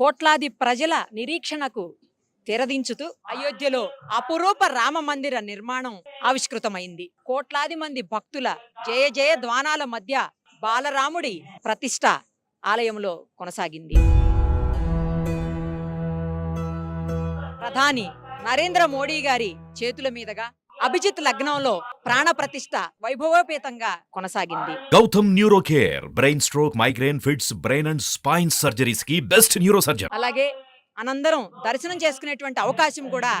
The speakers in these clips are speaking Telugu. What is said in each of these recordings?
కోట్లాది ప్రజల నిరీక్షణకు తెరదించుతూ అయోధ్యలో అపురూప రామ మందిర నిర్మాణం ఆవిష్కృతమైంది. కోట్లాది మంది భక్తుల జయ జయ ధ్వానాల మధ్య బాలరాముడి ప్రతిష్ట ఆలయంలో కొనసాగింది. ప్రధాని నరేంద్ర మోడీ గారి చేతుల మీదుగా అభిజిత్ లగ్నంలో ప్రాణ ప్రతిష్ట వైభవోపేతంగా కొనసాగింది. Gautam neuro care brain stroke migraine fits brain and spine surgeries కి బెస్ట్ న్యూరో సర్జన్. అలాగే అనందరం దర్శనం చేసుకునేటువంటి అవకాశం కూడా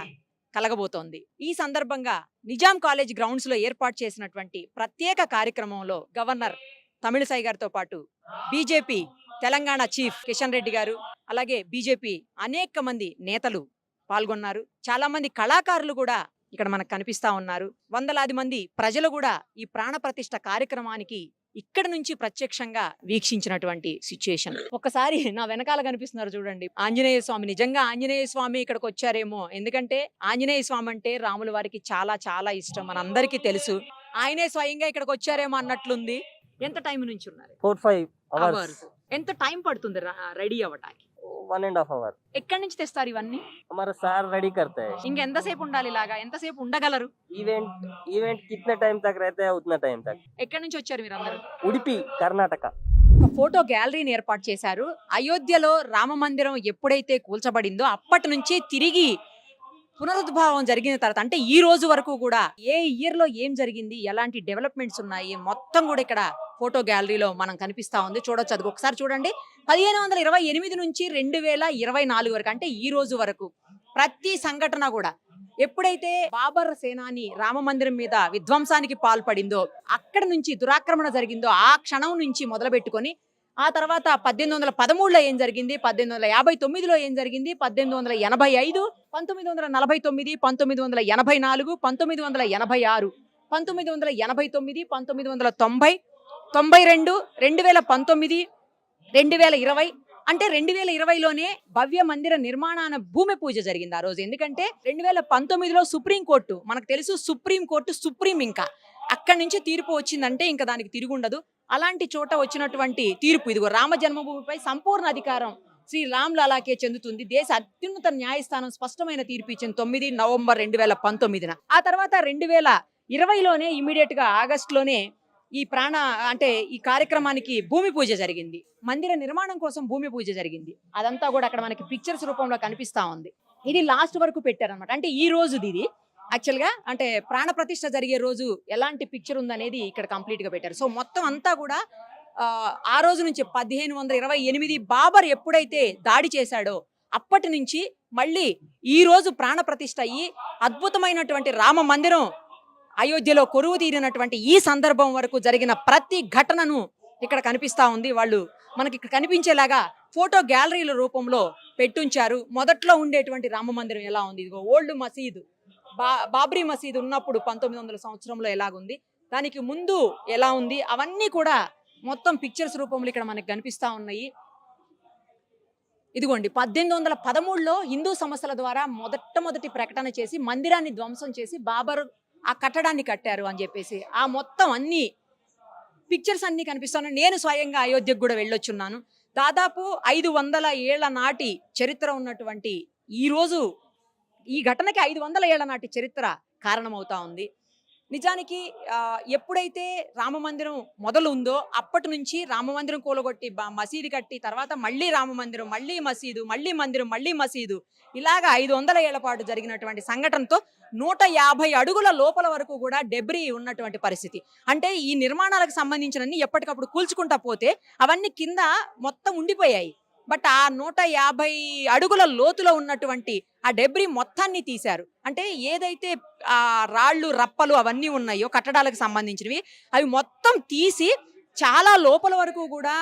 కలగబోతోంది. ఈ సందర్భంగా నిజాం కాలేజ్ గ్రౌండ్స్ లో ఏర్పాటు చేసినటువంటి ప్రత్యేక కార్యక్రమంలో గవర్నర్ తమిళిసై గారితో పాటు బీజేపీ తెలంగాణ చీఫ్ కిషన్ రెడ్డి గారు, అలాగే బీజేపీ అనేక మంది నేతలు పాల్గొన్నారు. చాలా మంది కళాకారులు కూడా ఇక్కడ మనకు కనిపిస్తా ఉన్నారు. వందలాది మంది ప్రజలు కూడా ఈ ప్రాణ ప్రతిష్ఠ కార్యక్రమానికి ఇక్కడ నుంచి ప్రత్యక్షంగా వీక్షించినటువంటి సిచ్యుయేషన్. ఒకసారి నా వెనకాల కనిపిస్తున్నారు చూడండి, ఆంజనేయ స్వామి. నిజంగా ఆంజనేయ స్వామి ఇక్కడికి వచ్చారేమో, ఎందుకంటే ఆంజనేయ స్వామి అంటే రాముల వారికి చాలా చాలా ఇష్టం, మనందరికీ తెలుసు. ఆయనే స్వయంగా ఇక్కడికి వచ్చారేమో అన్నట్లుంది. ఎంత టైం నుంచి ఉన్నారు? 4-5 hours. ఎంత టైం పడుతుంది రెడీ అవ్వడానికి? 1.5 hour. ఎక్కడి నుంచి తెస్తారు ఇవన్నీ? हमारा सार रेडी करते हैं. ఇంకెంతసేపు ఉండాలి ఇలాగా? ఎంతసేపు ఉండగలరు? इवेंट कितने टाइम तक रहता है उतना टाइम तक. ఎక్కడి నుంచి వచ్చారు మీరు అందరూ? ఉడిపి, కర్ణాటక. ఒక ఫోటో గ్యాలరీని ఏర్పాటు చేశారు. అయోధ్యలో రామ మందిరం ఎప్పుడైతే కూల్చబడిందో అప్పటి నుంచి తిరిగి పునరుద్భావం జరిగిన తర్వాత, అంటే ఈ రోజు వరకు కూడా ఏ ఇయర్ లో ఏం జరిగింది, ఎలాంటి డెవలప్మెంట్స్ ఉన్నాయి, మొత్తం కూడా ఇక్కడ ఫోటో గ్యాలరీలో మనం కనిపిస్తా ఉంది. చూడొచ్చు, అది ఒకసారి చూడండి. 1528 నుంచి 2024 వరకు, అంటే ఈ రోజు వరకు ప్రతి సంఘటన కూడా ఎప్పుడైతే బాబర్ సేనాని రామ మందిరం మీద విధ్వంసానికి పాల్పడిందో, అక్కడ నుంచి దురాక్రమణ జరిగిందో ఆ క్షణం నుంచి మొదలు పెట్టుకొని ఆ తర్వాత 1813లో ఏం జరిగింది, 1859లో ఏం జరిగింది, 1885, 1949, 1984, 1986, 1989, 1990, 92, 2019, 2020. అంటే 2020లోనే భవ్య మందిర నిర్మాణాన భూమి పూజ జరిగింది ఆ రోజు. ఎందుకంటే 2019లో సుప్రీంకోర్టు, మనకు తెలుసు సుప్రీంకోర్టు సుప్రీం, ఇంకా అక్కడి నుంచి తీర్పు వచ్చిందంటే ఇంకా దానికి తిరుగుండదు. అలాంటి చోట వచ్చినటువంటి తీర్పు ఇదిగో. రామ జన్మభూమిపై సంపూర్ణ అధికారం శ్రీ రామ్ లాలాకే చెందుతుంది. దేశ అత్యున్నత న్యాయస్థానం స్పష్టమైన తీర్పు ఇచ్చింది 9 నవంబర్ 2019. ఆ తర్వాత 2020లోనే ఇమీడియట్ గా ఆగస్టులోనే ఈ ఈ కార్యక్రమానికి భూమి పూజ జరిగింది. మందిర నిర్మాణం కోసం భూమి పూజ జరిగింది. అదంతా కూడా అక్కడ మనకి పిక్చర్స్ రూపంలో కనిపిస్తా ఉంది. ఇది లాస్ట్ వరకు పెట్టారనమాట. అంటే ఈ రోజుది ఇది యాక్చువల్ గా, అంటే ప్రాణ ప్రతిష్ఠ జరిగే రోజు ఎలాంటి పిక్చర్ ఉందనేది ఇక్కడ కంప్లీట్ గా పెట్టారు. సో మొత్తం అంతా కూడా ఆ రోజు నుంచి 1528 బాబర్ ఎప్పుడైతే దాడి చేశాడో అప్పటి నుంచి మళ్ళీ ఈ రోజు ప్రాణ ప్రతిష్ఠ అయ్యి అద్భుతమైనటువంటి రామ మందిరం అయోధ్యలో కొరువు తీరినటువంటి ఈ సందర్భం వరకు జరిగిన ప్రతి ఘటనను ఇక్కడ కనిపిస్తా ఉంది. వాళ్ళు మనకి ఇక్కడ కనిపించేలాగా ఫోటో గ్యాలరీల రూపంలో పెట్టుంచారు. మొదట్లో ఉండేటువంటి రామ మందిరం ఎలా ఉంది, ఇదిగో ఓల్డ్ మసీదు, బాబ్రీ మసీదు ఉన్నప్పుడు 1900 సంవత్సరంలో ఎలాగుంది, దానికి ముందు ఎలా ఉంది, అవన్నీ కూడా మొత్తం పిక్చర్స్ రూపంలో ఇక్కడ మనకి కనిపిస్తా ఉన్నాయి. ఇదిగోండి 1813లో హిందూ సంస్థల ద్వారా మొదటి ప్రకటన చేసి మందిరాన్ని ధ్వంసం చేసి బాబర్ ఆ కట్టడాన్ని కట్టారు అని చెప్పేసి ఆ మొత్తం అన్ని పిక్చర్స్ అన్ని కనిపిస్తాను. నేను స్వయంగా అయోధ్యకు కూడా వెళ్ళొచ్చున్నాను. దాదాపు 500 ఏళ్ల నాటి చరిత్ర ఉన్నటువంటి ఈ రోజు ఈ ఘటనకి 500 ఏళ్ల నాటి చరిత్ర కారణమవుతా ఉంది. నిజానికి ఎప్పుడైతే రామ మందిరం మొదలు ఉందో అప్పటి నుంచి రామ మందిరం కూలగొట్టి మసీదు కట్టి తర్వాత మళ్ళీ రామ మందిరం, మళ్ళీ మసీదు, మళ్ళీ మందిరం, మళ్ళీ మసీదు, ఇలాగా 500 ఏళ్ల పాటు జరిగినటువంటి సంఘటనతో 150 అడుగుల లోపల వరకు కూడా డెబ్రీ ఉన్నటువంటి పరిస్థితి. అంటే ఈ నిర్మాణాలకు సంబంధించినన్ని ఎప్పటికప్పుడు కూల్చుకుంటా పోతే అవన్నీ కింద మొత్తం ఉండిపోయాయి. బట్ ఆ 150 అడుగుల లోతులో ఉన్నటువంటి ఆ డెబ్రీ మొత్తాన్ని తీశారు. అంటే ఏదైతే ఆ రాళ్ళు రప్పలు అవన్నీ ఉన్నాయో కట్టడాలకు సంబంధించినవి అవి మొత్తం తీసి చాలా లోపల వరకు కూడా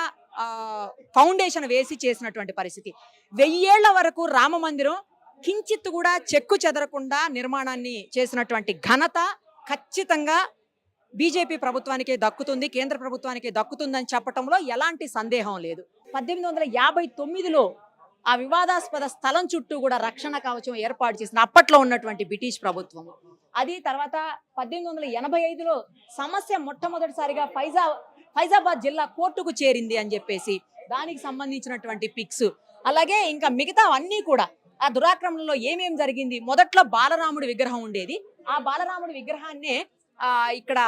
ఫౌండేషన్ వేసి చేసినటువంటి పరిస్థితి. 1000 ఏళ్ల వరకు రామ మందిరం కించిత్ కూడా చెక్కు చెదరకుండా నిర్మాణాన్ని చేసినటువంటి ఘనత ఖచ్చితంగా బీజేపీ ప్రభుత్వానికే దక్కుతుంది, కేంద్ర ప్రభుత్వానికే దక్కుతుందని చెప్పడంలో ఎలాంటి సందేహం లేదు. 1859లో ఆ వివాదాస్పద స్థలం చుట్టూ కూడా రక్షణ కవచం ఏర్పాటు చేసిన అప్పట్లో ఉన్నటువంటి బ్రిటిష్ ప్రభుత్వం. అది తర్వాత 1885లో సమస్య మొట్టమొదటిసారిగా ఫైజాబాద్ జిల్లా కోర్టుకు చేరింది అని చెప్పేసి దానికి సంబంధించినటువంటి పిక్స్. అలాగే ఇంకా మిగతా అన్నీ కూడా ఆ దురాక్రమణలో ఏమేం జరిగింది. మొదట్లో బాలరాముడి విగ్రహం ఉండేది. ఆ బాలరాముడి విగ్రహాన్నే ఇక్కడ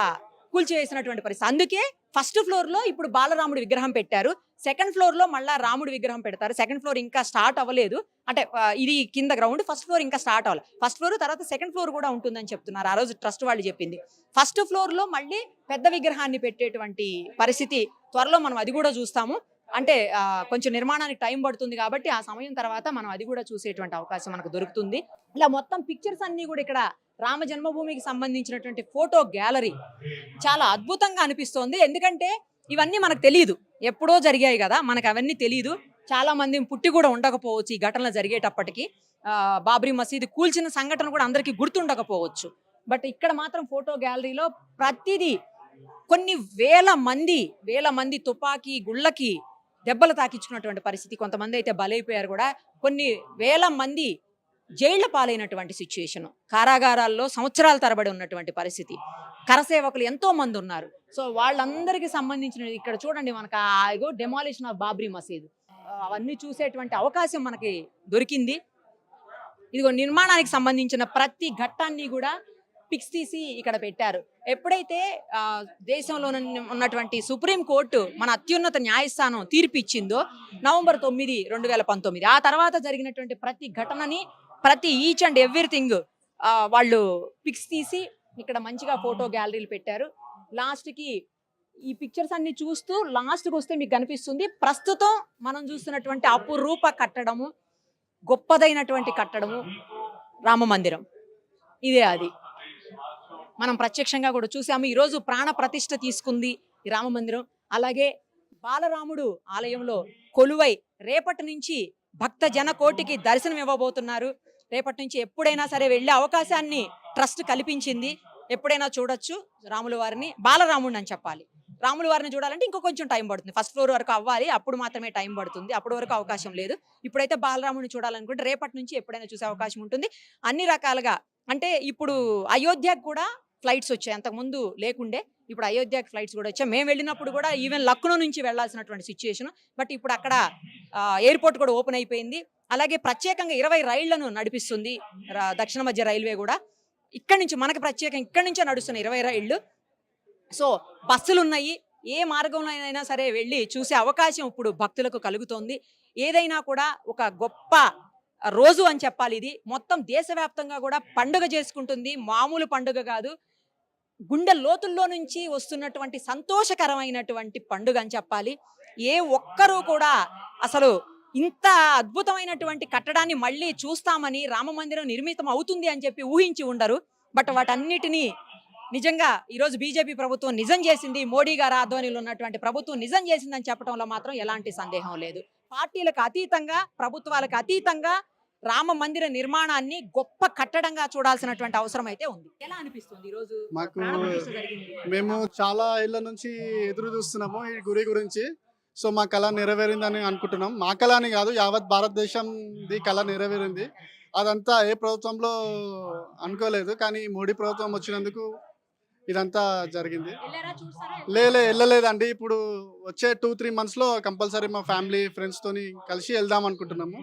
కూల్చివేసినటువంటి పరిస్థితి. అందుకే ఫస్ట్ ఫ్లోర్ లో ఇప్పుడు బాలరాముడి విగ్రహం పెట్టారు. సెకండ్ ఫ్లోర్ లో మళ్ళా రాముడి విగ్రహం పెడతారు. సెకండ్ ఫ్లోర్ ఇంకా స్టార్ట్ అవ్వలేదు. అంటే ఇది కింద గ్రౌండ్, ఫస్ట్ ఫ్లోర్ ఇంకా స్టార్ట్ అవ్వాలి. ఫస్ట్ ఫ్లోర్ తర్వాత సెకండ్ ఫ్లోర్ కూడా ఉంటుందని చెప్తున్నారు. ఆ రోజు ట్రస్ట్ వాళ్ళు చెప్పింది. ఫస్ట్ ఫ్లోర్ లో మళ్ళీ పెద్ద విగ్రహాన్ని పెట్టేటువంటి పరిస్థితి త్వరలో మనం అది కూడా చూస్తాము. అంటే కొంచెం నిర్మాణానికి టైం పడుతుంది కాబట్టి ఆ సమయం తర్వాత మనం అది కూడా చూసేటువంటి అవకాశం మనకు దొరుకుతుంది. ఇలా మొత్తం పిక్చర్స్ అన్ని కూడా ఇక్కడ రామ జన్మభూమికి సంబంధించినటువంటి ఫోటో గ్యాలరీ చాలా అద్భుతంగా అనిపిస్తోంది. ఎందుకంటే ఇవన్నీ మనకు తెలియదు, ఎప్పుడో జరిగాయి కదా, మనకు అవన్నీ తెలియదు. చాలా మంది పుట్టి కూడా ఉండకపోవచ్చు ఈ ఘటనలు జరిగేటప్పటికి. బాబ్రీ మసీదు కూల్చిన సంఘటన కూడా అందరికీ గుర్తుండకపోవచ్చు. బట్ ఇక్కడ మాత్రం ఫోటో గ్యాలరీలో ప్రతిదీ కొన్ని వేల మంది తుపాకీ గుళ్ళకి దెబ్బలు తాకించుకున్నటువంటి పరిస్థితి. కొంతమంది అయితే బలైపోయారు కూడా. కొన్ని వేల మంది జైళ్ల పాలైనటువంటి సిచ్యుయేషన్, కారాగారాల్లో సంవత్సరాల తరబడి ఉన్నటువంటి పరిస్థితి. కరసేవకులు ఎంతో మంది ఉన్నారు. సో వాళ్ళందరికీ సంబంధించిన ఇక్కడ చూడండి మనకు డెమాలిషన్ ఆఫ్ బాబ్రీ మసీద్ అవన్నీ చూసేటువంటి అవకాశం మనకి దొరికింది. ఇదిగో నిర్మాణానికి సంబంధించిన ప్రతి ఘట్టాన్ని కూడా పిక్స్ తీసి ఇక్కడ పెట్టారు. ఎప్పుడైతే దేశంలో ఉన్నటువంటి సుప్రీంకోర్టు మన అత్యున్నత న్యాయస్థానం తీర్పు ఇచ్చిందో నవంబర్ 9, 2019, ఆ తర్వాత జరిగినటువంటి ప్రతి ఘటనని ప్రతి ఈచ్ అండ్ ఎవ్రీథింగ్ వాళ్ళు పిక్స్ తీసి ఇక్కడ మంచిగా ఫోటో గ్యాలరీలు పెట్టారు. లాస్ట్కి ఈ పిక్చర్స్ అన్ని చూస్తూ లాస్ట్కి వస్తే మీకు కనిపిస్తుంది ప్రస్తుతం మనం చూస్తున్నటువంటి అపురూప కట్టడము, గొప్పదైనటువంటి కట్టడము రామ మందిరం. ఇదే అది మనం ప్రత్యక్షంగా కూడా చూసాము. ఈరోజు ప్రాణ ప్రతిష్ఠ తీసుకుంది ఈ రామ మందిరం. అలాగే బాలరాముడు ఆలయంలో కొలువై రేపటి నుంచి భక్త జన కోటికి దర్శనం ఇవ్వబోతున్నారు. రేపటి నుంచి ఎప్పుడైనా సరే వెళ్ళే అవకాశాన్ని ట్రస్ట్ కల్పించింది. ఎప్పుడైనా చూడొచ్చు రాముల వారిని, బాలరాముడిని అని చెప్పాలి. రాముల వారిని చూడాలంటే ఇంకో కొంచెం టైం పడుతుంది. ఫస్ట్ ఫ్లోర్ వరకు అవ్వాలి, అప్పుడు మాత్రమే టైం పడుతుంది. అప్పటి వరకు అవకాశం లేదు. ఇప్పుడైతే బాలరాముడిని చూడాలనుకుంటే రేపటి నుంచి ఎప్పుడైనా చూసే అవకాశం ఉంటుంది. అన్ని రకాలుగా అంటే ఇప్పుడు అయోధ్యకు కూడా ఫ్లైట్స్ వచ్చాయి, అంతకుముందు లేకుండే. ఇప్పుడు అయోధ్యకి ఫ్లైట్స్ కూడా వచ్చాయి. మేము వెళ్ళినప్పుడు కూడా ఈవెన్ లక్నో నుంచి వెళ్లాల్సినటువంటి సిచ్యుయేషన్. బట్ ఇప్పుడు అక్కడ ఎయిర్పోర్ట్ కూడా ఓపెన్ అయిపోయింది. అలాగే ప్రత్యేకంగా 20 రైళ్లను నడిపిస్తుంది దక్షిణ మధ్య రైల్వే కూడా. ఇక్కడ నుంచి మనకి ప్రత్యేకంగా ఇక్కడ నుంచే నడుస్తున్నాయి 20 రైళ్లు. సో బస్సులు ఉన్నాయి. ఏ మార్గంలో అయినా సరే వెళ్ళి చూసే అవకాశం ఇప్పుడు భక్తులకు కలుగుతోంది. ఏదైనా కూడా ఒక గొప్ప రోజు అని చెప్పాలి. ఇది మొత్తం దేశవ్యాప్తంగా కూడా పండుగ చేసుకుంటుంది. మామూలు పండుగ కాదు, గుండె లోతుల్లో నుంచి వస్తున్నటువంటి సంతోషకరమైనటువంటి పండుగ అని చెప్పాలి. ఏ ఒక్కరూ కూడా అసలు ఇంత అద్భుతమైనటువంటి కట్టడాన్ని మళ్ళీ చూస్తామని, రామ మందిరం నిర్మితం అవుతుంది అని చెప్పి ఊహించి ఉండరు. బట్ వాటన్నిటినీ నిజంగా ఈరోజు బీజేపీ ప్రభుత్వం నిజం చేసింది, మోడీ గారి ఆధ్వర్యంలో ఉన్నటువంటి ప్రభుత్వం నిజం చేసిందని చెప్పడంలో మాత్రం ఎలాంటి సందేహం లేదు. పార్టీలకు అతీతంగా, ప్రభుత్వాలకు అతీతంగా రామ మందిర నిర్మాణాన్ని గొప్ప కట్టడంగా చూడాల్సినటువంటి అవసరం అయితే ఉంది. ఎలా అనిపిస్తుంది ఈరోజు మేము చాలా ఏళ్ళ నుంచి ఎదురు చూస్తున్నాము ఈ గురి గురించి. సో మా కళ నెరవేరిందని అనుకుంటున్నాం. మా కళ అని కాదు, యావత్ భారతదేశంది కళ నెరవేరింది. అదంతా ఏ ప్రభుత్వంలో అనుకోలేదు, కానీ మోడీ ప్రభుత్వం వచ్చినందుకు ఇదంతా జరిగింది. వెళ్ళలేదండి. ఇప్పుడు వచ్చే 2-3 మంత్స్లో కంపల్సరీ మా ఫ్యామిలీ ఫ్రెండ్స్తోని కలిసి వెళ్దాం అనుకుంటున్నాము.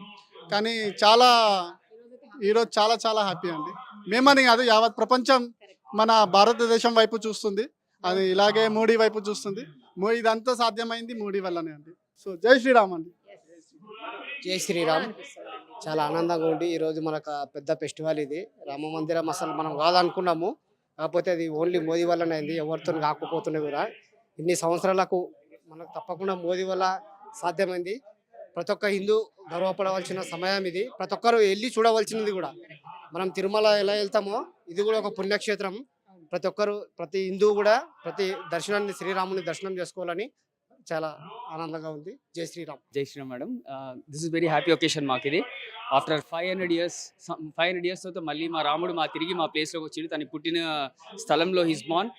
కానీ ఈరోజు చాలా చాలా హ్యాపీ అండి. మేమని కాదు, యావత్ ప్రపంచం మన భారతదేశం వైపు చూస్తుంది. అది ఇలాగే మోడీ వైపు చూస్తుంది. ఇదంతా సాధ్యమైంది మోడీ వల్లనే అండి. సో జై శ్రీరామ్ అండి. జై శ్రీరామ్. చాలా ఆనందంగా ఉంది. ఈరోజు మనకు పెద్ద ఫెస్టివల్ ఇది. రామ మందిరం అసలు మనం కాదనుకున్నాము, కాకపోతే అది ఓన్లీ మోదీ వల్లనే అయింది. ఎవరితో కాకపోతున్నాయి కూడా. ఇన్ని సంవత్సరాలకు మనకు తప్పకుండా మోదీ వల్ల సాధ్యమైంది. ప్రతి ఒక్క హిందూ గర్వపడవలసిన సమయం ఇది. ప్రతి ఒక్కరు వెళ్ళి చూడవలసినది కూడా. మనం తిరుమల ఎలా వెళ్తామో ఇది కూడా ఒక పుణ్యక్షేత్రం. ప్రతి ఒక్కరు, ప్రతి హిందువు కూడా ప్రతి దర్శనాన్ని, శ్రీరాముని దర్శనం చేసుకోవాలని చాలా ఆనందంగా ఉంది. జై శ్రీరామ్. జై Shriram madam. This is very happy occasion మాకు ఇది. ఆఫ్టర్ 500 years తర్వాత మళ్ళీ మా రాముడు తిరిగి మా ప్లేస్లోకి వచ్చిండు. తను పుట్టిన స్థలంలో his born.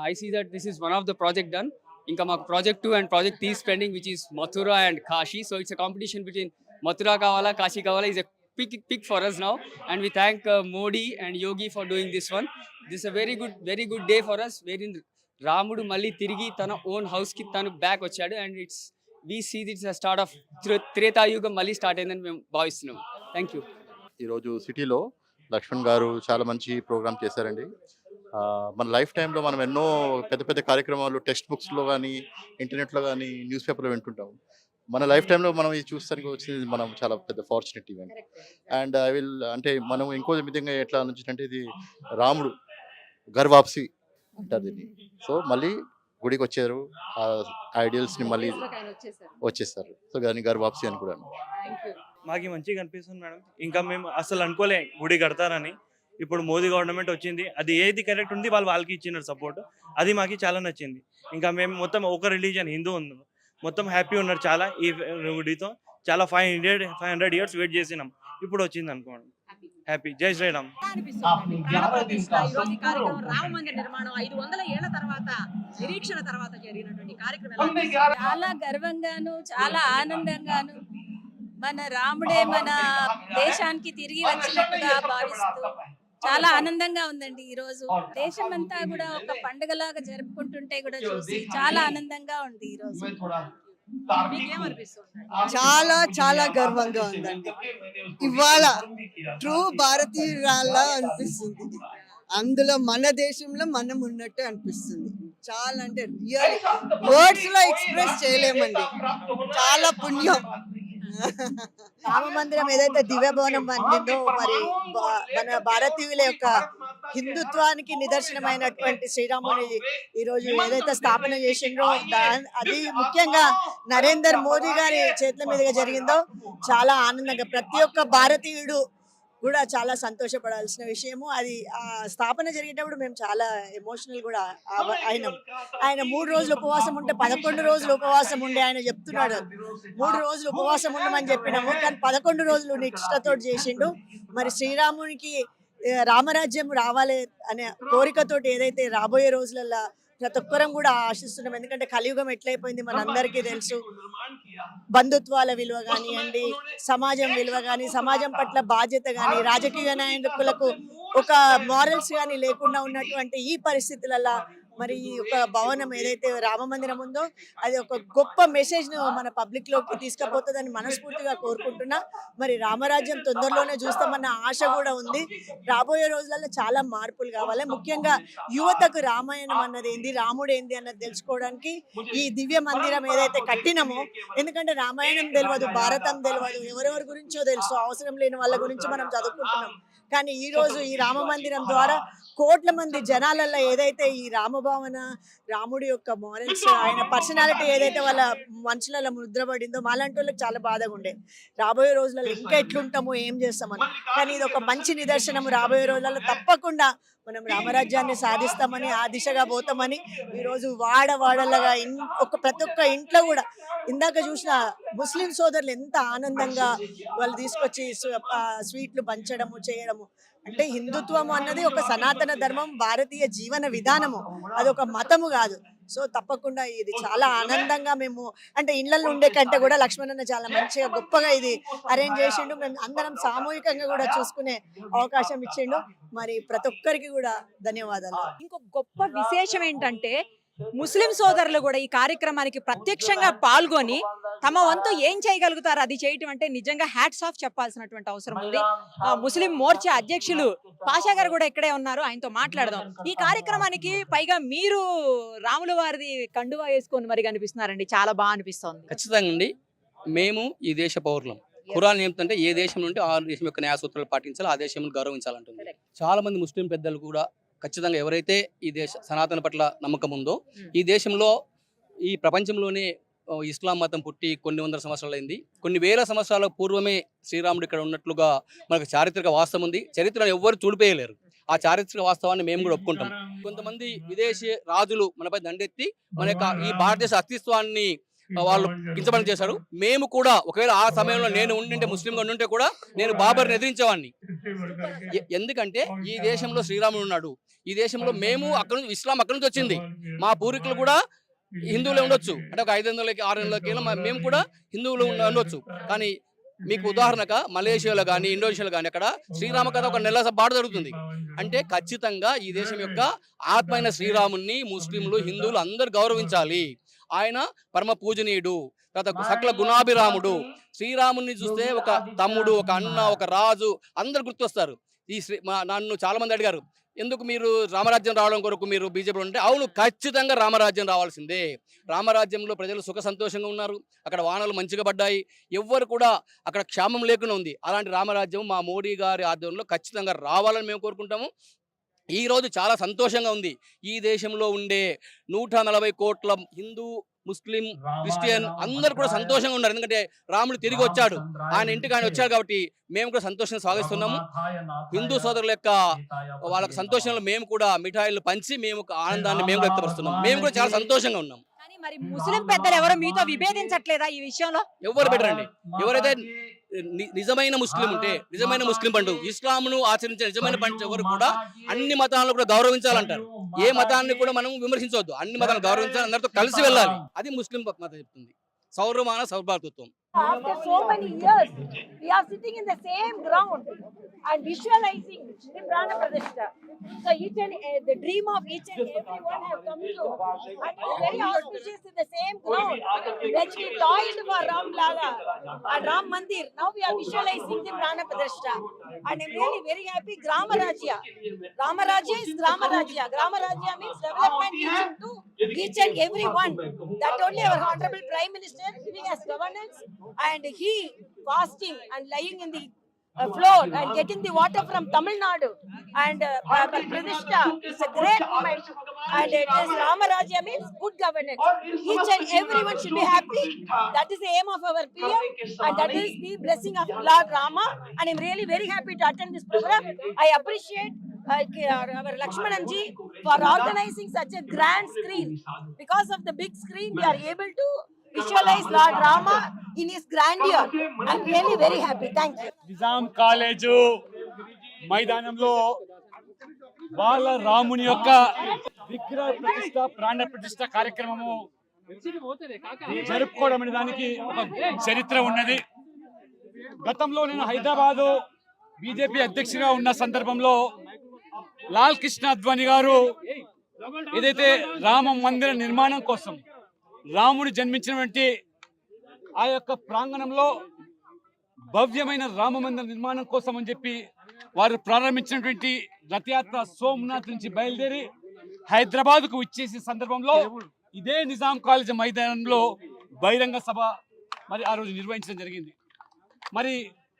I see that this is one of the project done. ఇంకా మాకు project 2 and project 3 pending, which is Mathura and Kashi. So it's a competition between Mathura కావాలా, కాశీ కావాలా. Is a pick for us now, and we thank Modi and Yogi for doing this one. This is a very good day for us, wherein రాముడు మళ్ళీ తిరిగి తన ఓన్ హౌస్ కి తను బ్యాక్ వచ్చాడు. And we see that's start of త్రేతాయుగం మళ్ళీ స్టార్ట్ అయిందని మేము భావిస్తున్నాం. Thank you. ఈరోజు సిటీలో లక్ష్మణ్ గారు చాలా మంచి ప్రోగ్రామ్ చేశారండి. మన లైఫ్ టైంలో మనం ఎన్నో పెద్ద పెద్ద కార్యక్రమాలు టెక్స్ట్ బుక్స్లో కానీ ఇంటర్నెట్లో కానీ న్యూస్ పేపర్లో వింటుంటాం. మన లైఫ్ టైంలో మనం ఇది చూస్తానికి వచ్చింది మనం చాలా పెద్ద fortunate event. And I will అంటే మనం ఇంకో విధంగా ఎట్లా ఆలోచించంటే ఇది రాముడు గర్వాప్సి అంటారు దీన్ని. సో మళ్ళీ గుడికి వచ్చారు, ఆ ఐడియల్స్ని మళ్ళీ వచ్చేస్తారు. సో దాన్ని గర్వాప్సి అని కూడా. మాకు మంచిగా అనిపిస్తుంది మేడం. ఇంకా మేము అసలు అనుకోలే గుడి కడతారని. ఇప్పుడు మోదీ గవర్నమెంట్ వచ్చింది, అది ఏది కరెక్ట్ ఉంది వాళ్ళకి ఇచ్చినారు సపోర్ట్, అది మాకు చాలా నచ్చింది. ఇంకా మేము మొత్తం ఒక రిలీజన్ హిందూ ఉంది, మొత్తం హ్యాపీ ఉన్నారు చాలా ఈ గుడితో. చాలా 500 years వెయిట్ చేసినాం, ఇప్పుడు వచ్చింది అనుకోండి. హ్యాపీ. జై శ్రీరామ్. రామ మందిర నిర్మాణం 500 ఏళ్ల తర్వాత నిరీక్షణ తర్వాత జరిగినటువంటి కార్యక్రమం చాలా గర్వంగాను చాలా ఆనందంగాను మన రాముడే మన దేశానికి తిరిగి వచ్చినట్టుగా భావిస్తూ చాలా ఆనందంగా ఉందండి. ఈ రోజు దేశమంతా కూడా ఒక పండుగలాగా జరుపుకుంటుంటే కూడా చూసి చాలా ఆనందంగా ఉంది. ఈ రోజు చాలా చాలా గర్వంగా ఉందండి. ఇవాళ ట్రూ భారతీయురాల అనిపిస్తుంది. అందులో మన దేశంలో మనం ఉన్నట్టు అనిపిస్తుంది. చాలా అంటే రియల్ వర్డ్స్ లో ఎక్స్ప్రెస్ చేయలేమండి. చాలా పుణ్యం. రామ మందిరం ఏదైతే దివ్యభవనం అందిందో మరి మన భారతీయుల యొక్క హిందుత్వానికి నిదర్శనమైనటువంటి శ్రీరాముని ఈ రోజు ఏదైతే స్థాపన చేసిండ్రో అది ముఖ్యంగా నరేంద్ర మోదీ గారి చేతుల మీదుగా జరిగిందో చాలా ఆనందంగా ప్రతి ఒక్క భారతీయుడు కూడా చాలా సంతోషపడాల్సిన విషయము. అది ఆ స్థాపన జరిగేటప్పుడు మేము చాలా ఎమోషనల్ కూడా అయినాం. ఆయన 3 రోజులు ఉపవాసం ఉంటే 11 రోజులు ఉపవాసం ఉండే ఆయన చెప్తున్నాడు 3 రోజులు ఉపవాసం ఉండమని చెప్పినాము, కానీ 11 రోజులు నిష్ఠతో చేసిండు. మరి శ్రీరామునికి రామరాజ్యం రావాలి అనే కోరికతోటి ఏదైతే రాబోయే రోజులలో ప్రతి ఒక్కరం కూడా ఆశిస్తున్నాం. ఎందుకంటే కలియుగం ఎట్లయిపోయింది మనందరికీ తెలుసు. బంధుత్వాల విలువ కానివ్వండి, సమాజం విలువ కానీ, సమాజం పట్ల బాధ్యత కానీ, రాజకీయ నాయకులకు ఒక మారల్స్ కానీ లేకుండా ఉన్నటువంటి ఈ పరిస్థితులలో మరి ఈ ఒక భవనం ఏదైతే రామ మందిరం ఉందో అది ఒక గొప్ప మెసేజ్ ను మన పబ్లిక్ లోకి తీసుకుపోతుందని మనస్ఫూర్తిగా కోరుకుంటున్నా. మరి రామరాజ్యం తొందరలోనే చూస్తామన్న ఆశ కూడా ఉంది. రాబోయే రోజులలో చాలా మార్పులు కావాలి. ముఖ్యంగా యువతకు రామాయణం అన్నది ఏంది, రాముడు ఏంది అన్నది తెలుసుకోవడానికి ఈ దివ్య మందిరం ఏదైతే కట్టినామో, ఎందుకంటే రామాయణం తెలియదు, భారతం తెలియదు, ఎవరెవరి గురించో తెలుసు, అవసరం లేని వాళ్ళ గురించి మనం చదువుకుంటున్నాం. కానీ ఈ రోజు ఈ రామ మందిరం ద్వారా కోట్ల మంది జనాలలో ఏదైతే ఈ రామభావన, రాముడి యొక్క మారల్స్, ఆయన పర్సనాలిటీ ఏదైతే వాళ్ళ మనుషులలో ముద్రపడిందో మాలాంటి వాళ్ళకి చాలా బాధగా ఉండే. రాబోయే రోజులలో ఇంకా ఎట్లుంటామో ఏం చేస్తామని, కానీ ఇది ఒక మంచి నిదర్శనం. రాబోయే రోజులలో తప్పకుండా మనం రామరాజ్యాన్ని సాధిస్తామని, ఆ దిశగా పోతామని ఈరోజు వాడవాడలుగా ప్రతి ఒక్క ఇంట్లో కూడా ఇందాక చూసిన ముస్లిం సోదరులు ఎంత ఆనందంగా వాళ్ళు తీసుకొచ్చి స్వీట్లు పంచడము చేయడము. అంటే హిందుత్వం అన్నది ఒక సనాతన ధర్మం, భారతీయ జీవన విధానము, అది ఒక మతము కాదు. సో తప్పకుండా ఇది చాలా ఆనందంగా మేము అంటే ఇళ్లలో ఉండే కంటే కూడా లక్ష్మణన్న చాలా మంచిగా గొప్పగా ఇది అరేంజ్ చేసిండు. మేము అందరం సామూహికంగా కూడా చూసుకునే అవకాశం ఇచ్చిండు. మరి ప్రతి ఒక్కరికి కూడా ధన్యవాదాలు. ఇంకొక గొప్ప విశేషం ఏంటంటే ముస్లిం సోదరులు కూడా ఈ కార్యక్రమానికి ప్రత్యక్షంగా పాల్గొని తమ వంతు ఏం చేయగలుగుతారు అది చేయటం అంటే నిజంగా హ్యాట్స్ ఆఫ్ చెప్పాల్సినటువంటి అవసరం ఉంది. ముస్లిం మోర్చా అధ్యక్షులు పాషా గారు కూడా ఇక్కడే ఉన్నారు, ఆయనతో మాట్లాడదాం. ఈ కార్యక్రమానికి పైగా మీరు రాముల వారిది కండువా వేసుకొని మరి కనిపిస్తున్నారండి, చాలా బాగా అనిపిస్తుంది. ఖచ్చితంగా అండి, మేము ఈ దేశ పౌరులం. ఖురాన్ ఏమిటంటే ఏ దేశం నుండి ఆ దేశం యొక్క న్యాయ సూత్రాలు పాటించాలి, ఆ దేశం గౌరవించాలంటుంది. చాలా మంది ముస్లిం పెద్దలు కూడా ఖచ్చితంగా ఎవరైతే ఈ దేశ సనాతన పట్ల నమ్మకం ఉందో, ఈ దేశంలో ఈ ప్రపంచంలోనే ఇస్లాం మతం పుట్టి కొన్ని వందల సంవత్సరాలు అయింది, కొన్ని వేల సంవత్సరాల పూర్వమే శ్రీరాముడు ఇక్కడ ఉన్నట్లుగా మనకు చారిత్రక వాస్తవం ఉంది. చరిత్రను ఎవ్వరు చూడిపోయలేరు. ఆ చారిత్రక వాస్తవాన్ని మేము కూడా ఒప్పుకుంటాం. కొంతమంది విదేశీ రాజులు మనపై దండెత్తి మన యొక్క ఈ భారతదేశ అస్తిత్వాన్ని వాళ్ళు కించబడి చేశారు. మేము కూడా ఒకవేళ ఆ సమయంలో నేను ఉండింటే, ముస్లింగా ఉండింటే కూడా నేను బాబర్ని ఎదిరించేవాడిని. ఎందుకంటే ఈ దేశంలో శ్రీరాముడు ఉన్నాడు, ఈ దేశంలో మేము అక్కడ నుంచి ఇస్లాం అక్కడి నుంచి వచ్చింది. మా పూర్వీకులు కూడా హిందువులే ఉండొచ్చు, అంటే ఒక 500-600 మేము కూడా హిందువులు ఉండొచ్చు. కానీ మీకు ఉదాహరణగా మలేషియాలో కానీ ఇండోనేషియాలో కానీ అక్కడ శ్రీరామ కథ ఒక నెల పాటు జరుగుతుంది. అంటే ఖచ్చితంగా ఈ దేశం యొక్క ఆత్మైన శ్రీరాముని ముస్లింలు, హిందువులు అందరూ గౌరవించాలి. ఆయన పరమ పూజనీయుడు. తర్వాత సకల గుణాభిరాముడు. శ్రీరాముని చూస్తే ఒక తమ్ముడు, ఒక అన్న, ఒక రాజు అందరు గుర్తొస్తారు. నన్ను చాలా మంది అడిగారు, ఎందుకు మీరు రామరాజ్యం రావడం కొరకు మీరు బీజేపీలో ఉంటే, అవును ఖచ్చితంగా రామరాజ్యం రావాల్సిందే. రామరాజ్యంలో ప్రజలు సుఖ సంతోషంగా ఉన్నారు, అక్కడ వానలు మంచిగా పడ్డాయి, ఎవ్వరు కూడా అక్కడ క్షామం లేకుండా ఉంది. అలాంటి రామరాజ్యం మా మోడీ గారి ఆధ్వర్యంలో ఖచ్చితంగా రావాలని మేము కోరుకుంటాము. ఈరోజు చాలా సంతోషంగా ఉంది. ఈ దేశంలో ఉండే 140 కోట్ల హిందూ, ముస్లిం, క్రిస్టియన్ అందరూ కూడా సంతోషంగా ఉన్నారు. ఎందుకంటే రాముడు తిరిగి వచ్చాడు, ఆయన ఇంటికి ఆయన వచ్చాడు కాబట్టి మేము కూడా సంతోషంగా స్వాగతిస్తున్నాము. హిందూ సోదరుల యొక్క వాళ్ళ సంతోషంలో మేము కూడా మిఠాయిలు పంచి మేము ఆనందాన్ని మేము వ్యక్తపరుస్తున్నాం. మేము కూడా చాలా సంతోషంగా ఉన్నాం. కానీ మరి ముస్లిం పెద్దలు ఎవరు మీతో విభేదించట్లేదా ఈ విషయంలో? ఎవరు బెటరండి? ఎవరైతే నిజమైన ముస్లిం ఉంటే, నిజమైన ముస్లిం పండుగ ఇస్లాంను ఆచరించే నిజమైన పండుగ ఎవరు కూడా అన్ని మతాలను కూడా గౌరవించాలంటారు. ఏ మతాన్ని కూడా మనం విమర్శించవద్దు, అన్ని మతాలను గౌరవించాలి, అందరితో కలిసి వెళ్ళాలి. అది ముస్లిం మతం చెప్తుంది. సౌరమాన సౌభాతృత్వం. After so many years, we are sitting in the same ground and visualizing the Prana Pradishta. So the dream of each and everyone have come true. And it is very auspicious in the same ground. When we toiled for Ram Lala and Ram Mandir, now we are visualizing the Prana Pradishta. And I am really very happy. Grama Rajya. Rama Rajya is Grama Rajya. Grama Rajya means development reaching to each and everyone. That only our Honorable Prime Minister giving us governance, and he fasting and lying in the floor and getting the water from Tamil Nadu and Pradishta is a great moment, and it is Rama Rajya means good governance. Each and everyone should be happy. That is the aim of our PM, and that is the blessing of Lord Rama, and I am really very happy to attend this program. I appreciate our Lakshmanan ji for organizing such a grand screen. Because of the big screen we are able to visualize Lord Rama in his grandeur. I am really very happy. Thank you. Nizam college మైదానంలో బాల రాముని యొక్క విగ్రహ ప్రతిష్ట, ప్రాణ ప్రతిష్ట కార్యక్రమము జరుపుకోవడం అనే దానికి ఒక చరిత్ర ఉన్నది. గతంలో నేను హైదరాబాదు బీజేపీ అధ్యక్షుడిగా ఉన్న సందర్భంలో లాల్ కృష్ణ అద్వానీ గారు ఏదైతే రామ మందిర నిర్మాణం కోసం, రాముడు జన్మించినటువంటి ఆ యొక్క ప్రాంగణంలో భవ్యమైన రామ మందిర నిర్మాణం కోసం అని చెప్పి వారు ప్రారంభించినటువంటి రథయాత్ర సోమనాథ్ నుంచి బయలుదేరి హైదరాబాద్కు వచ్చేసే సందర్భంలో ఇదే నిజాం కాలేజ్ మైదానంలో బహిరంగ సభ మరి ఆ రోజు నిర్వహించడం జరిగింది. మరి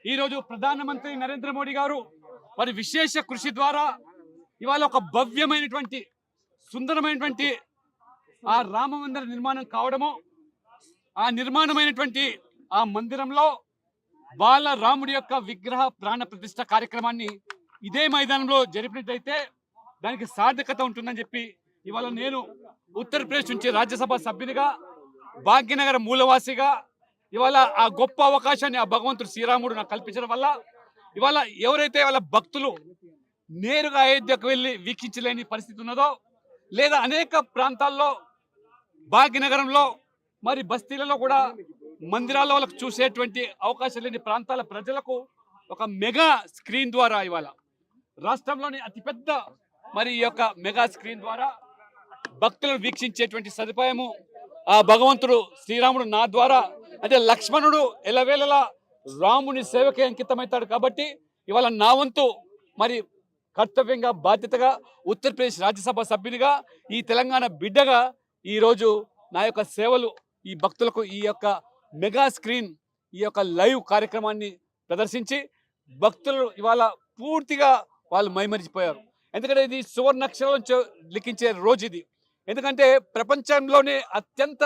ఈరోజు ప్రధానమంత్రి నరేంద్ర మోడీ గారు మరి విశేష కృషి ద్వారా ఇవాళ ఒక భవ్యమైనటువంటి సుందరమైనటువంటి ఆ రామ మందిర నిర్మాణం కావడము, ఆ నిర్మాణమైనటువంటి ఆ మందిరంలో బాల రాముడి యొక్క విగ్రహ ప్రాణ ప్రతిష్ట కార్యక్రమాన్ని ఇదే మైదానంలో జరిపినట్లయితే దానికి సార్థకత ఉంటుందని చెప్పి ఇవాళ నేను ఉత్తరప్రదేశ్ నుంచి రాజ్యసభ సభ్యునిగా, భాగ్యనగర మూలవాసిగా ఇవాళ ఆ గొప్ప అవకాశాన్ని ఆ భగవంతుడు శ్రీరాముడు నాకు కల్పించడం వల్ల ఇవాళ ఎవరైతే వాళ్ళ భక్తులు నేరుగా అయోధ్యకు వెళ్ళి వీక్షించలేని పరిస్థితి ఉన్నదో, లేదా అనేక ప్రాంతాల్లో భాగ్యనగరంలో మరి బస్తీలలో కూడా మందిరాల్లో వాళ్ళకు చూసేటువంటి అవకాశం లేని ప్రాంతాల ప్రజలకు ఒక మెగా స్క్రీన్ ద్వారా ఇవాళ రాష్ట్రంలోని అతిపెద్ద మరి ఈ యొక్క మెగా స్క్రీన్ ద్వారా భక్తులను వీక్షించేటువంటి సదుపాయము ఆ భగవంతుడు శ్రీరాముడు నా ద్వారా, అంటే లక్ష్మణుడు ఎలవేళలా రాముని సేవకే అంకితమవుతాడు కాబట్టి ఇవాళ నా వంతు మరి కర్తవ్యంగా, బాధ్యతగా ఉత్తరప్రదేశ్ రాజ్యసభ సభ్యునిగా, ఈ తెలంగాణ బిడ్డగా ఈరోజు నా యొక్క సేవలు ఈ భక్తులకు ఈ యొక్క మెగా స్క్రీన్, ఈ యొక్క లైవ్ కార్యక్రమాన్ని ప్రదర్శించి భక్తులు ఇవాళ పూర్తిగా వాళ్ళు మైమరిచిపోయారు. ఎందుకంటే ఇది సువర్ణాక్షరం లిఖించే రోజు ఇది. ఎందుకంటే ప్రపంచంలోనే అత్యంత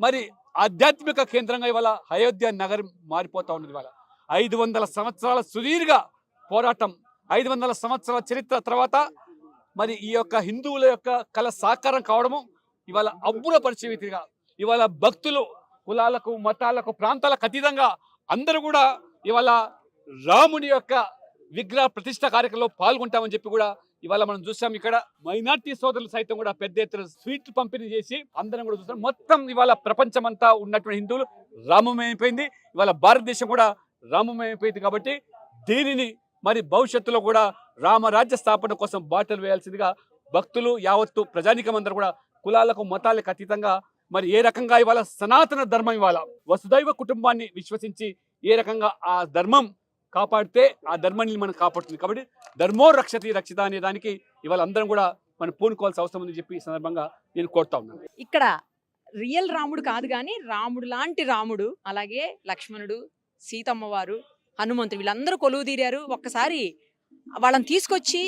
మరి ఆధ్యాత్మిక కేంద్రంగా ఇవాళ అయోధ్య నగరం మారిపోతా ఉన్నది. ఇవాళ 500 సంవత్సరాల సుదీర్ఘ పోరాటం, 500 సంవత్సరాల చరిత్ర తర్వాత మరి ఈ యొక్క హిందువుల యొక్క కళ సాకారం కావడము ఇవాళ అబ్బుర పరిచయగా ఇవాళ భక్తులు కులాలకు, మతాలకు, ప్రాంతాలకు అతీతంగా అందరూ కూడా ఇవాళ రాముని యొక్క విగ్రహ ప్రతిష్ట కార్యక్రమంలో పాల్గొంటామని చెప్పి కూడా ఇవాళ మనం చూసాం. ఇక్కడ మైనార్టీ సోదరులు సైతం కూడా పెద్ద ఎత్తున స్వీట్లు పంపిణీ చేసి అందరం కూడా చూస్తాం. మొత్తం ఇవాళ ప్రపంచమంతా ఉన్నటువంటి హిందువులు రామమయమైపోయింది, ఇవాళ భారతదేశం కూడా రామమయమైపోయింది. కాబట్టి దీనిని మరి భవిష్యత్తులో కూడా రామరాజ్య స్థాపన కోసం బాటలు వేయాల్సిందిగా భక్తులు యావత్తు ప్రజానికం అందరూ కూడా కులాలకు, మతాలకు అతీతంగా మరి ఏ రకంగా ఇవాళ సనాతన ధర్మం ఇవాళ వసుదైవ కుటుంబాన్ని విశ్వసించి ఏ రకంగా ఆ ధర్మం కాపాడితే ఆ ధర్మాన్ని మనం కాపాడుతుంది. కాబట్టి ధర్మో రక్షతి రక్షిత అనే దానికి ఇవాళ అందరం కూడా మనం పూనుకోవాల్సిన అవసరం ఉందని చెప్పి ఈ సందర్భంగా నేను కోరుతా ఉన్నాను. ఇక్కడ రియల్ రాముడు కాదు కానీ రాముడు లాంటి రాముడు, అలాగే లక్ష్మణుడు, సీతమ్మ వారు, హనుమంతుడు వీళ్ళందరూ కొలువు తీరారు. ఒక్కసారి వాళ్ళని తీసుకొచ్చి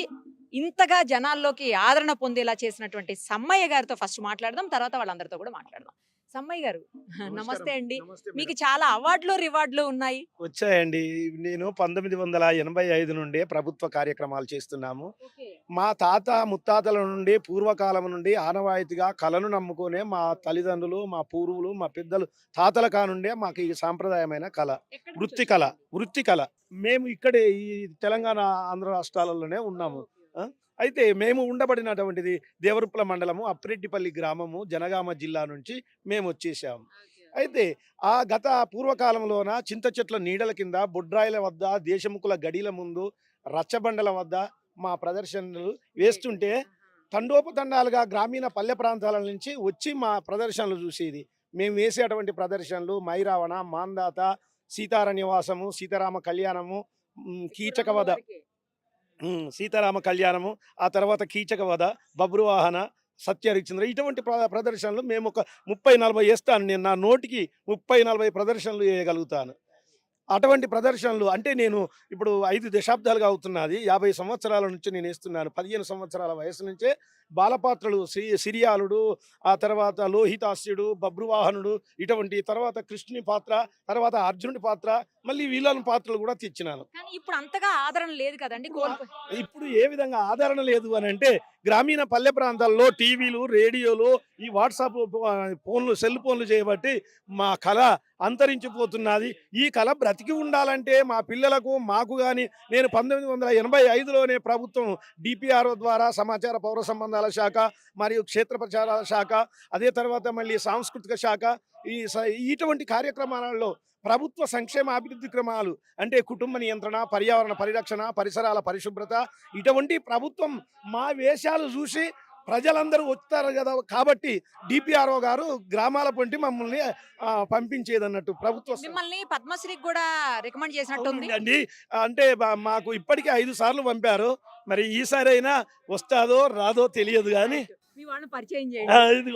ఇంతగా జనాల్లోకి ఆదరణ పొందేలా చేసినటువంటి సమ్మయ్య గారితో ఫస్ట్ మాట్లాడదాం, తర్వాత వాళ్ళందరితో కూడా మాట్లాడదాం. సమ్మయ్య గారు నమస్తే అండి. మీకు చాలా అవార్డులు రివార్డులు ఉన్నాయి. వచ్చాయండి. నేను 1985 నుండి ప్రభుత్వ కార్యక్రమాలు చేస్తున్నాము. మా తాత ముత్తాతల నుండి పూర్వకాలం నుండి ఆనవాయితీగా కళను నమ్ముకునే మా తల్లిదండ్రులు, మా పూర్వులు, మా పెద్దలు తాతల కానుండే మాకు ఈ సాంప్రదాయమైన కళ, వృత్తి కళ. మేము ఇక్కడే ఈ తెలంగాణ ఆంధ్ర రాష్ట్రాలలోనే ఉన్నాము. అయితే మేము ఉండబడినటువంటిది దేవరుప్పల మండలము, అప్రెడ్డిపల్లి గ్రామము, జనగామ జిల్లా నుంచి మేము వచ్చేసాము. అయితే ఆ గత పూర్వకాలంలోన చింత చెట్ల నీడల కింద, బొడ్రాయిల వద్ద, దేశముఖుల గడిల ముందు, రచ్చబండల వద్ద మా ప్రదర్శనలు వేస్తుంటే తండోపతండాలుగా గ్రామీణ పల్లె ప్రాంతాల నుంచి వచ్చి మా ప్రదర్శనలు చూసేది. మేము వేసేటువంటి ప్రదర్శనలు మైరావణ, మాందాత, సీతారణ్యవాసము, సీతారామ కళ్యాణము, కీచకవధ, సీతారామ కళ్యాణము, ఆ తర్వాత కీచకవధ, బబ్రువాహన, సత్యహరిశ్చంద్ర, ఇటువంటి ప్రదర్శనలు మేము ఒక 30-40 వేస్తాను. నేను నా నోటికి 30-40 ప్రదర్శనలు వేయగలుగుతాను. అటువంటి ప్రదర్శనలు అంటే నేను ఇప్పుడు 5 దశాబ్దాలుగా అవుతున్నది. 50 సంవత్సరాల నుంచి నేను వేస్తున్నాను. 15 సంవత్సరాల వయసు నుంచే బాలపాత్రలు, సిరియాలుడు, ఆ తర్వాత లోహితాస్యుడు, బబ్రువాహనుడు, ఇటువంటి తర్వాత కృష్ణుని పాత్ర, తర్వాత అర్జునుడి పాత్ర, మళ్ళీ వీళ్ళని పాత్రలు కూడా తెచ్చినాను. కానీ ఇప్పుడు అంతగా ఆదరణ లేదు కదండి. ఇప్పుడు ఏ విధంగా ఆదరణ లేదు అని అంటే గ్రామీణ పల్లె ప్రాంతాల్లో టీవీలు, రేడియోలు, ఈ వాట్సాప్ ఫోన్లు, సెల్ ఫోన్లు చేయబట్టి మా కళ అంతరించిపోతున్నది. ఈ కళ బ్రతికి ఉండాలంటే మా పిల్లలకు, మాకు కానీ నేను 1985లోనే ప్రభుత్వం డిపిఆర్ఓ ద్వారా సమాచార పౌర సంబంధాల శాఖ మరియు క్షేత్ర ప్రచారాల శాఖ, అదే తర్వాత మళ్ళీ సాంస్కృతిక శాఖ, ఇటువంటి కార్యక్రమాలలో ప్రభుత్వ సంక్షేమ అభివృద్ధి క్రమాలు అంటే కుటుంబ నియంత్రణ, పర్యావరణ పరిరక్షణ, పరిసరాల పరిశుభ్రత, ఇటువంటి ప్రభుత్వం మా వేషాలు చూసి ప్రజలందరూ వస్తారు కదా. కాబట్టి డిపిఆర్ఓ గారు గ్రామాల పొంటి మమ్మల్ని పంపించేదన్నట్టు ప్రభుత్వం మిమ్మల్ని పద్మశ్రీకి కూడా రికమెండ్ చేసినట్టుంది అండి. అంటే మాకు ఇప్పటికే 5 సార్లు పంపారు. మరి ఈసారి అయినా వస్తాదో రాదో తెలియదు కానీ మీ వాళ్ళని పరిచయం చేయండి.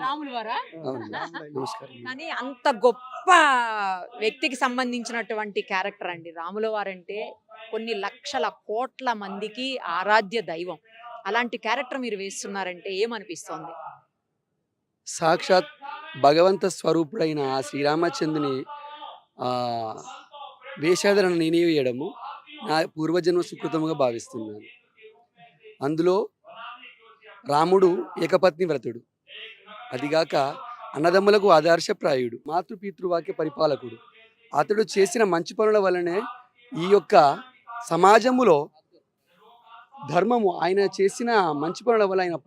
రాములు వారా? కానీ అంత గొప్ప వ్యక్తికి సంబంధించినటువంటి క్యారెక్టర్ అండి రాముల వారంటే. కొన్ని లక్షల కోట్ల మందికి ఆరాధ్య దైవం. అలాంటి క్యారెక్టర్ మీరు వేస్తున్నారంటే ఏమనిపిస్తోంది? సాక్షాత్ భగవంత స్వరూపుడైన ఆ శ్రీరామచంద్రుని వేషాధరణ నేనే వేయడము నా పూర్వజన్మ సుకృతముగా భావిస్తున్నాను. అందులో రాముడు ఏకపత్ని వ్రతుడు, అదిగాక అన్నదమ్ములకు ఆదర్శప్రాయుడు, మాతృపితృవాక్య పరిపాలకుడు. అతడు చేసిన మంచి పనుల వల్లనే ఈ యొక్క సమాజములో ధర్మము, ఆయన చేసిన మంచి పనుల వల్ల ఆయన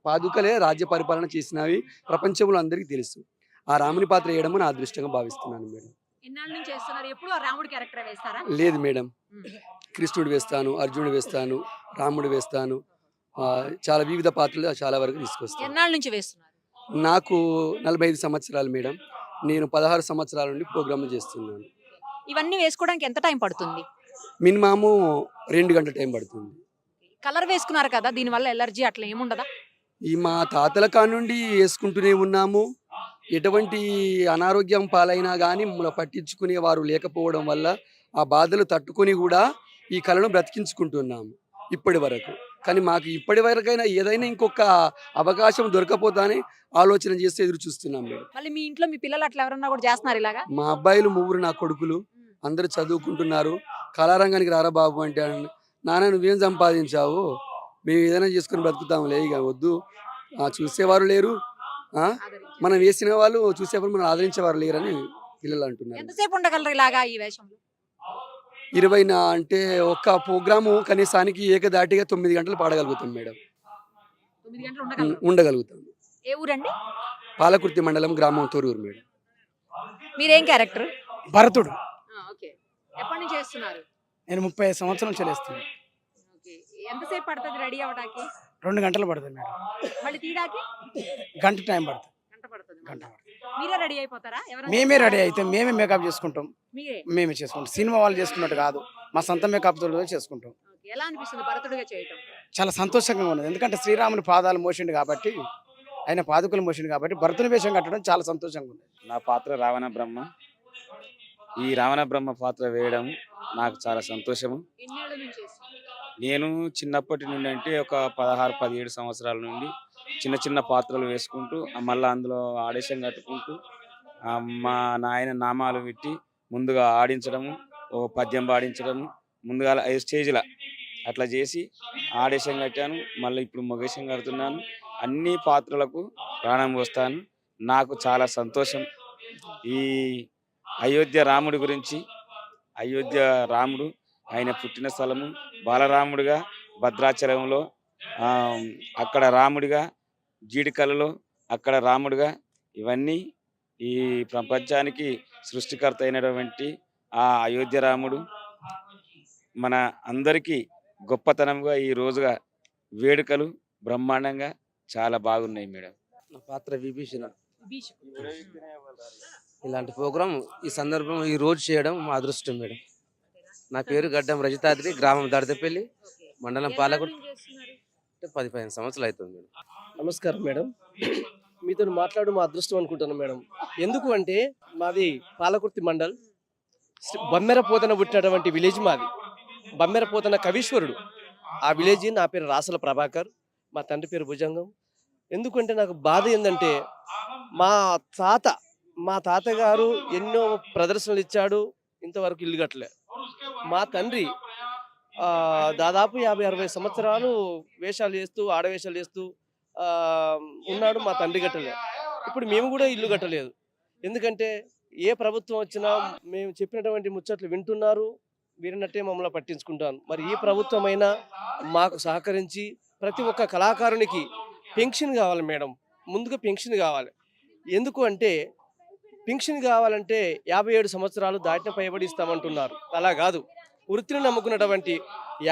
పాదుకలే రాజ్య పరిపాలన చేసినవి ప్రపంచంలో అందరికీ తెలుసు. ఆ రాముని పాత్ర వేయడము నా అదృష్టంగా భావిస్తున్నాను మేడం. ఎన్నాళ్ళ నుంచి చేస్తున్నారు? ఎప్పుడు రాముడి క్యారెక్టర్ వేస్తారా? లేదు మేడం, కృష్ణుడు వేస్తాను, అర్జునుడు వేస్తాను, రాముడు వేస్తాను, చాలా వివిధ పాత్రలు చాలా వరకు తీసుకొస్తాను. ఎన్నాళ్ళ నుంచి వేస్తున్నారు? నాకు 45 సంవత్సరాలు మేడం. నేను 16 సంవత్సరాల నుండి ప్రోగ్రామ్ చేస్తున్నాను. ఇవన్నీ వేసుకోవడానికి ఎంత టైం పడుతుంది? మినిమము 2 గంటల టైం పడుతుంది. కలర్ వేసుకున్నారు కదా, దీనివల్ల ఎలర్జీ అట్లా ఏముండదా? ఈ మా తాతల కానుండి వేసుకుంటూనే ఉన్నాము. ఎటువంటి అనారోగ్యం పాలైనా కానీ మమ్మల్ని పట్టించుకునే వారు లేకపోవడం వల్ల ఆ బాధలు తట్టుకొని కూడా ఈ కళను బ్రతికించుకుంటున్నాము ఇప్పటి వరకు. కానీ మాకు ఇప్పటి వరకైనా ఏదైనా ఇంకొక అవకాశం దొరకపోతానే ఆలోచన చేస్తే ఎదురు చూస్తున్నాం మేడం. మళ్ళీ మీ ఇంట్లో మీ పిల్లలు అట్లా ఎవరన్నా కూడా చేస్తున్నారు ఇలాగా? మా అబ్బాయిలు 3 నా కొడుకులు అందరూ చదువుకుంటున్నారు. కళారంగానికి రారా బాబు అంటే, నాన్న నువ్వేం సంపాదించావు, మేము ఏదైనా చేసుకుని బ్రతుకుతాములే, ఇక వద్దు, చూసేవారు లేరు, మనం వేసిన వాళ్ళు చూసేవారు మనం ఆదరించేవారు లేరని పిల్లలు అంటున్నారు. ఎంతసేపు ఉండగలరు ఇలాగా ఈ వేషంలో? 20 అంటే ఒక్క ప్రోగ్రాము కనీసానికి ఏకదాటిగా 9 గంటలు పాడగలుగుతాం మేడం. 9 గంటలు ఉండగలుగుతాం. ఏ ఊరండి? పాలకుర్తి మండలం, గ్రామం తొరూరు మేడం. మీరేం క్యారెక్టర్? భరతుడు. ఓకే. ఎప్పటి నుంచి చేస్తున్నారు? నేను 35 సంవత్సరాల నుంచి చేస్తాను. ఓకే. ఎంతసేపు పడుతుంది రెడీ అవ్వడానికి? 2 గంటలు పడుతుంది మేడం. మళ్ళీ తీయడానికి గంట టైం పడుతుంది. గంట పడుతుంది గంట మళ్ళా. మీరే రెడీ అయిపోతారా ఎవరైనా మేమే చెప్తారా? రెడీ అయితే మేమే మేకప్ చేసుకుంటాం. మీరే మేమే చేసుకుంటాం. సినిమా వాళ్ళు చేసుకున్నట్టు కాదు, మా సొంత మేకప్ తో చేసుకుంటాం. ఓకే. ఎలా అనిపిస్తుంది భరతుడిగా చేయటం? చాలా సంతోషంగా ఉన్నది. ఎందుకంటే శ్రీరాముని పాదాలు మోసిండు కాబట్టి, ఆయన పాదుకలు మోసిండు కాబట్టి భరతుని వేషం కట్టడం చాలా సంతోషంగా ఉంది. నా పాత్ర రావణ బ్రహ్మ. ఈ రావణ బ్రహ్మ పాత్ర వేయడం నాకు చాలా సంతోషము. ఎన్నేళ్ల నుంచి చేస్తున్నారు? నేను చిన్నప్పటి నుండి అంటే ఒక 16-17 సంవత్సరాల నుండి చిన్న చిన్న పాత్రలు వేసుకుంటూ మళ్ళీ అందులో ఆడిషన్ కట్టుకుంటూ మా నాయన నామాలు పెట్టి ముందుగా ఆడించడము, ఓ పద్యం పాడించడము, ముందుగా స్టేజ్లో అట్లా చేసి ఆడిషన్ కట్టాను. మళ్ళీ ఇప్పుడు మొగేషన్ కడుతున్నాను. అన్ని పాత్రలకు ప్రాణం పోస్తాను. నాకు చాలా సంతోషం. ఈ అయోధ్య రాముడి గురించి, అయోధ్య రాముడు ఆయన పుట్టిన స్థలము, బాలరాముడిగా భద్రాచలంలో, అక్కడ రాముడిగా జీడికలలో, అక్కడ రాముడిగా, ఇవన్నీ ఈ ప్రపంచానికి సృష్టికర్త అయినటువంటి ఆ అయోధ్య రాముడు మన అందరికీ గొప్పతనంగా ఈ రోజుగా వేడుకలు బ్రహ్మాండంగా చాలా బాగున్నాయి మేడం. నా పాత్ర విభీషణ. విభీషణ్. ఇలాంటి ప్రోగ్రాం ఈ సందర్భం ఈ రోజు చేయడం మా అదృష్టం మేడం. నా పేరు గడ్డం రజితాద్రి, గ్రామం దడదపల్లి, ఓకే. మండలం ఎన్నాళ్ళ పాలకుట్. నుంచి చేస్తున్నారు? 10-15 సంవత్సరాలు అవుతుంది మేడం. నమస్కారం మేడం. మీతో మాట్లాడడం మా అదృష్టం అనుకుంటున్నాను మేడం. ఎందుకు అంటే మాది పాలకుర్తి మండల్, బమ్మెరపోతన పుట్టినటువంటి విలేజ్ మాది. బమ్మెరపోతన కవీశ్వరుడు ఆ విలేజ్. నా పేరు రాసల ప్రభాకర్, మా తండ్రి పేరు భుజంగం. ఎందుకంటే నాకు బాధ ఏంటంటే మా తాతగారు ఎన్నో ప్రదర్శనలు ఇచ్చాడు, ఇంతవరకు ఇల్లు కట్టలే. మా తండ్రి దాదాపు 50-60 సంవత్సరాలు వేషాలు చేస్తూ, ఆడవేషాలు చేస్తూ ఉన్నాడు. మా తండ్రి కట్టలే. ఇప్పుడు మేము కూడా ఇల్లు కట్టలేదు. ఎందుకంటే ఏ ప్రభుత్వం వచ్చినా మేము చెప్పినటువంటి ముచ్చట్లు వింటున్నారు, వీరినట్టే మమ్మల్ని పట్టించుకుంటాను. మరి ఈ ప్రభుత్వం అయినా మాకు సహకరించి ప్రతి ఒక్క కళాకారునికి పెన్షన్ కావాలి మేడం. ముందుగా పెన్షన్ కావాలి. ఎందుకు అంటే పెన్షన్ కావాలంటే 57 సంవత్సరాలు దాటిన పైబడి ఇస్తామంటున్నారు. అలా కాదు, వృత్తిని నమ్ముకున్నటువంటి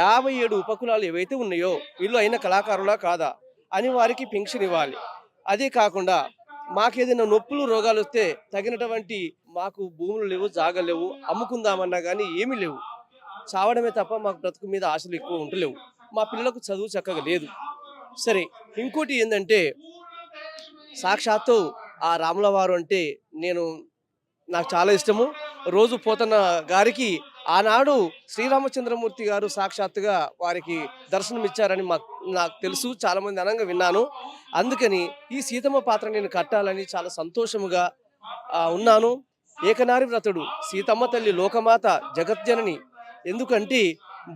57 ఉపకులాలు ఏవైతే ఉన్నాయో వీళ్ళు అయిన కళాకారులా కాదా అని వారికి పెన్షన్ ఇవ్వాలి. అదే కాకుండా మాకేదైనా నొప్పులు రోగాలు వస్తే తగినటువంటి, మాకు భూములు లేవు, జాగాలు లేవు, అమ్ముకుందామన్నా కానీ ఏమీ లేవు. చావడమే తప్ప మాకు బ్రతుకు మీద ఆశలు ఎక్కువ ఉండలేవు. మా పిల్లలకు చదువు చక్కగా లేదు. సరే, ఇంకోటి ఏంటంటే సాక్షాత్తు ఆ రాముల వారు అంటే నాకు చాలా ఇష్టము. రోజు పోతన్న గారికి ఆనాడు శ్రీరామచంద్రమూర్తి గారు సాక్షాత్తుగా వారికి దర్శనం ఇచ్చారని నాకు తెలుసు, చాలా మంది అనంగా విన్నాను. అందుకని ఈ సీతమ్మ పాత్ర నేను కట్టాలని చాలా సంతోషముగా ఉన్నాను. ఏకనారి వ్రతుడు, సీతమ్మ తల్లి లోకమాత, జగజ్జనని. ఎందుకంటే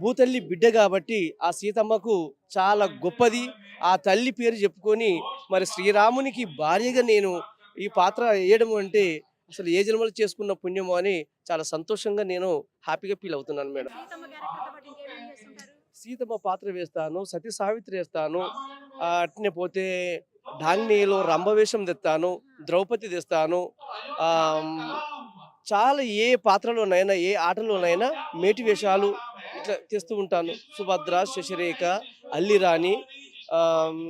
భూతల్లి బిడ్డ కాబట్టి ఆ సీతమ్మకు చాలా గొప్పది. ఆ తల్లి పేరు చెప్పుకొని మరి శ్రీరామునికి భార్యగా నేను ఈ పాత్ర వేయడం అంటే అసలు ఏ జన్మలు చేసుకున్న పుణ్యమో అని చాలా సంతోషంగా నేను హ్యాపీగా ఫీల్ అవుతున్నాను మేడం. సీతమ్మ క్యారెక్టర్తో పాటు ఇంకేమేం చేస్తుంటారు? సీతమ్మ పాత్ర వేస్తాను, సతీ సావిత్రి వేస్తాను, అట్నే పోతే ఢాంగ్నీలో రంభవేషం తెస్తాను, ద్రౌపది తెస్తాను. చాలా ఏ పాత్రలోనైనా, ఏ ఆటలోనైనా మేటి వేషాలు ఇట్లా తెస్తూ ఉంటాను. సుభద్ర, శశిరేఖ, అల్లిరాణి,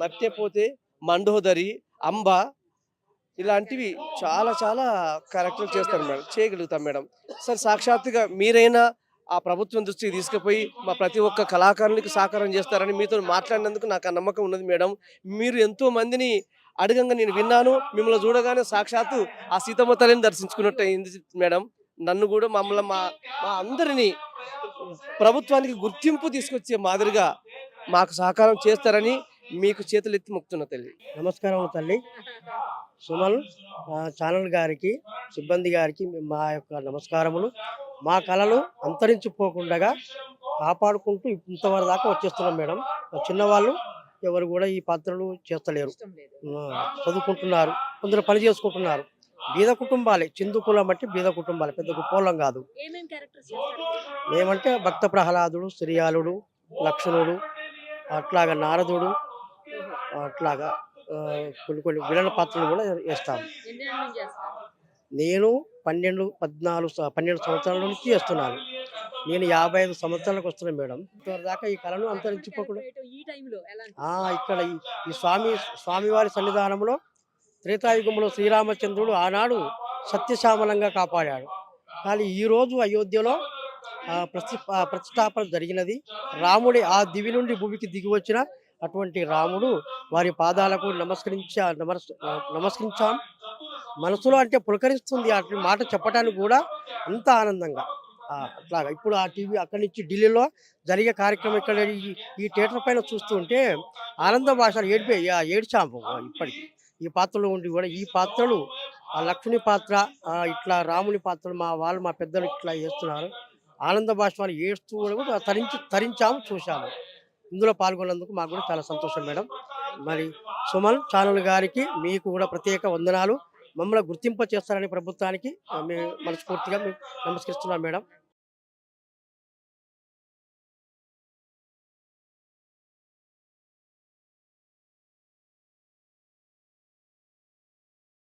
అట్నే పోతే మండోదరి, అంబ, ఇలాంటివి చాలా చాలా క్యారెక్టర్లు చేస్తాను మేడం, చేయగలుగుతాం మేడం. సార్ సాక్షాత్తుగా మీరైనా ఆ ప్రభుత్వం దృష్టికి తీసుకుపోయి మా ప్రతి ఒక్క కళాకారునికి సహకారం చేస్తారని మీతో మాట్లాడినందుకు నాకు ఆ నమ్మకం ఉన్నది మేడం. మీరు ఎంతో మందిని అడగంగా నేను విన్నాను. మిమ్మల్ని చూడగానే సాక్షాత్తు ఆ సీతమ్మ తల్లిని దర్శించుకున్నట్టు అయింది మేడం. నన్ను కూడా మమ్మల్ని మా అందరినీ ప్రభుత్వానికి గుర్తింపు తీసుకొచ్చే మాదిరిగా మాకు సహకారం చేస్తారని మీకు చేతులెత్తి మొక్కుతున్న తల్లి. నమస్కారం తల్లి. సుమన్ ఛానల్ గారికి, సిబ్బంది గారికి మా యొక్క నమస్కారములు. మా కళలు అంతరించిపోకుండా కాపాడుకుంటూ ఇంతవరకు దాకా వచ్చేస్తున్నాం మేడం. చిన్నవాళ్ళు ఎవరు కూడా ఈ పాత్రలు చేస్తలేరు, చదువుకుంటున్నారు, కొందరు పని చేసుకుంటున్నారు. బీద కుటుంబాలే, చిందు కులం అంటే బీద కుటుంబాలే, పెద్ద గొప్పలం కాదు. ఏమేం క్యారెక్టర్స్ చేస్తారు? మేమంటే భక్త ప్రహ్లాదుడు, శ్రీయాలుడు, లక్ష్మణుడు, అట్లాగా నారదుడు, అట్లాగా కొన్ని విలన పాత్రలు కూడా వేస్తాను. ఎన్నేళ్ళ నుంచి చేస్తారు? నేను 12 సంవత్సరాల నుంచి చేస్తున్నాను. నేను 55 సంవత్సరాలకు వస్తున్నాను మేడం. ఇంతవరదాకా ఈ కళను అంతరించిపోకుండా ఈ టైంలో ఎలా ఇక్కడ ఈ స్వామివారి సన్నిధానంలో త్రేతాయుగంలో శ్రీరామచంద్రుడు ఆనాడు సత్యశ్యామలంగా కాపాడాడు. కానీ ఈరోజు అయోధ్యలో ప్రతిష్టాపన జరిగినది. రాముడి ఆ దివి నుండి భూమికి దిగి వచ్చిన అటువంటి రాముడు వారి పాదాలకు నమస్కరించాం. మనసులో అంటే పులకరిస్తుంది ఆ మాట చెప్పడానికి కూడా అంత ఆనందంగా. అట్లాగా ఇప్పుడు ఆ టీవీ అక్కడి నుంచి ఢిల్లీలో జరిగే కార్యక్రమం ఇక్కడ ఈ థియేటర్ పైన చూస్తుంటే ఆనంద భాషలు ఏడ్చాము. ఇప్పటికి ఈ పాత్రలో ఉండి కూడా ఈ పాత్రలు ఆ లక్ష్మణి పాత్ర ఇట్లా రాముని పాత్రలు మా పెద్దలు ఇట్లా చేస్తున్నారు. ఆనంద భాష వాళ్ళు ఏడుస్తూ కూడా తరించాము, చూశాము. ఇందులో పాల్గొన్నందుకు మాకు కూడా చాలా సంతోషం మేడం. మరి సుమన్ ఛానల్ గారికి మీకు కూడా ప్రత్యేక వందనాలు. మమ్మల్ని గుర్తింప చేస్తారని ప్రభుత్వానికి మేము మనస్ఫూర్తిగా నమస్కరిస్తున్నాం మేడం.